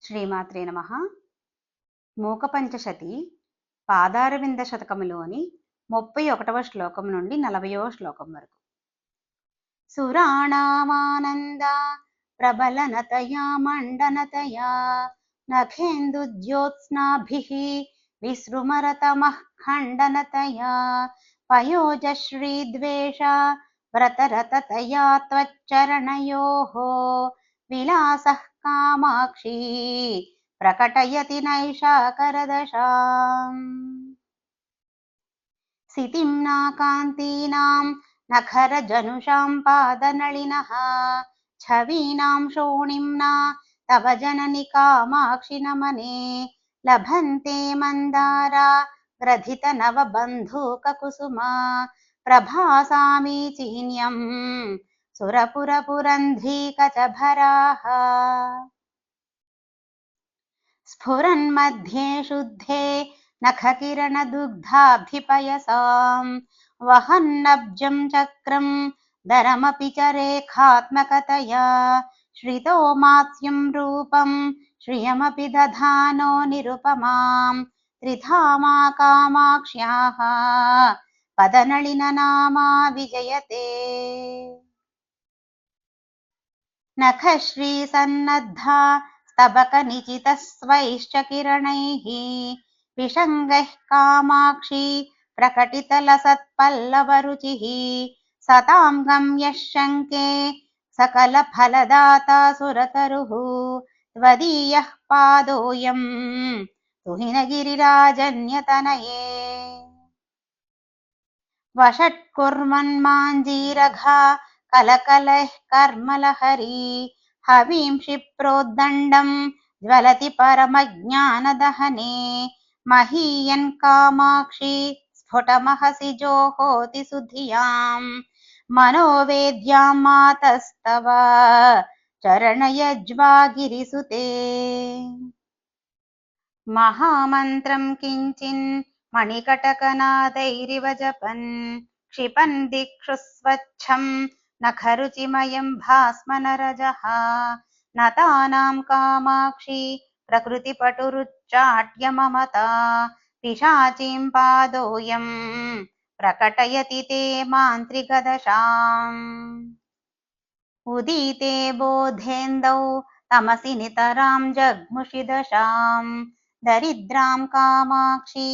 శ్రీమాత్రే నమః. మూక పంచశతి పాదారవింద శతకములోని 31వ శ్లోకం నుండి 40వ శ్లోకం వరకు. సురాణామానంద ప్రబలనతయా మండనతయా నఖేందుజ్యోత్స్నాభిః విసృమరతమః ఖండనతయా పయోజశ్రీద్వేష వ్రతరతతయా త్వచ్చరణయోః విలాసః కామాక్షి ప్రకటయతి నైషాకరదశాం. సితిం నాకాంతీనాం నఖరజనుషాం పాదనళినః ఛవీనాం శోణింనా తవ జనని కామాక్షి నమనే లభంతే మందారా గ్రథిత నవబంధూకకుసుమా ప్రభాసామీచీన్యం సురపురపురంధ్రీకచభరాః. స్ఫురన్मध्ये శుద్ధే నఖకిరణదుగ్ధాబ్ధిపయసాం వహన్నబ్జం చక్రం దరమపి చ రేఖాత్మకతయా శ్రితో మాత్స్యం రూపం శ్రియమపి దధానో నిరుపమాం త్రిధామా కామాక్ష్యాః పదనళిననామా విజయతే. నఖశ్రీ సన్నద్ధా స్తబక నిచితస్వైశ్చ కిరణైః విషంగైః కామాక్షి ప్రకటితలసత్పల్లవరుచిః సతాం గమ్యః శంకే సకల ఫలదాతా సురతరుః త్వదీయః పాదోయం తుహినగిరిరాజన్యతనయే. వషట్కుర్వన్మాంజీరఘా కలకలైః కర్మలహరీ హవీం క్షిప్రోద్దండం జ్వలతి పరమజ్ఞానదహనే మహీయన్ కామాక్షి స్ఫుటమహసి జోహోతి సుధియాం మనోవేద్యాం మాతస్తవ చరణయజ్వాగిరిసుతే. మహామంత్రం కించిన్ మణికటకనాదైరివ జపన్ క్షిపన్ దిక్షు స్వచ్ఛం నఖరుచిమయం భాస్మనరజః నతానాం కామాక్షి ప్రకృతిపటురుచ్చాట్య మమతా పిశాచీం పాదోయం ప్రకటయతి తే మాంత్రికదశాం. ఉదీతే బోధేందౌ తమసి నితరాం జగ్ముషి దశాం దరిద్రాం కామాక్షి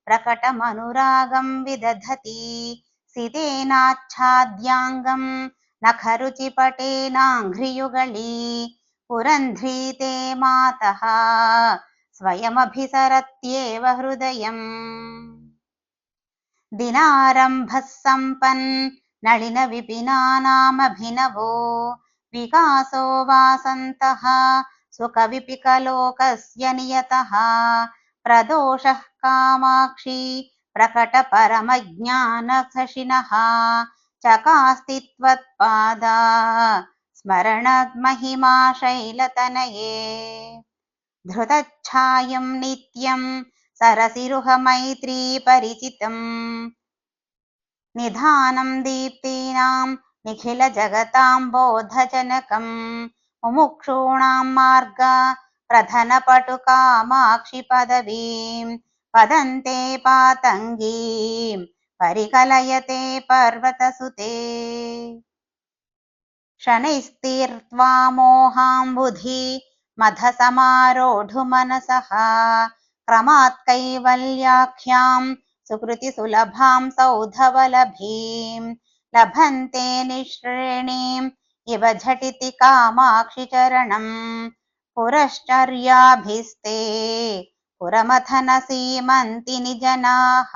ప్రకటమనురాగం విదధతి సితేనాచ్ఛాద్యాంగం నఖరుచిపటేనాంఘ్రియుగళీ పురంధ్రీతే మాతః స్వయమభిసరత్యేవ హృదయం. దినారంభః సంపన్ నళిన విపినానామభినవో వికాసో వాసంతః సుఖవిపికలోకస్య నియతః ప్రదోషః కామాక్షి ప్రకట పరమజ్ఞానశశినః చకాస్తి త్వత్పాదా స్మరణమహిమా శైలతనయే. ధృతఛాయం నిత్యం సరసిరుహ మైత్రీ పరిచితం నిధానం దీప్తీనాం నిఖిల జగతాం బోధజనకం ముముక్షూణాం మార్గ ప్రధనపటు కామాక్షి పదవీం పదంతే పాతంగీం పరికలయతే పర్వతసుతే. శనైస్తీర్త్వా మోహాంబుధి మధసమారోఢు మనసః క్రమాత్ కైవల్యాఖ్యాం సుకృతి సులభాం సౌధవలభీం లభంతే నిశ్రేణీం ఇవ ఝటితి కామాక్షి చరణం పురశ్చర్యాభిస్తే పురమథన సీమంతి నిజనాః.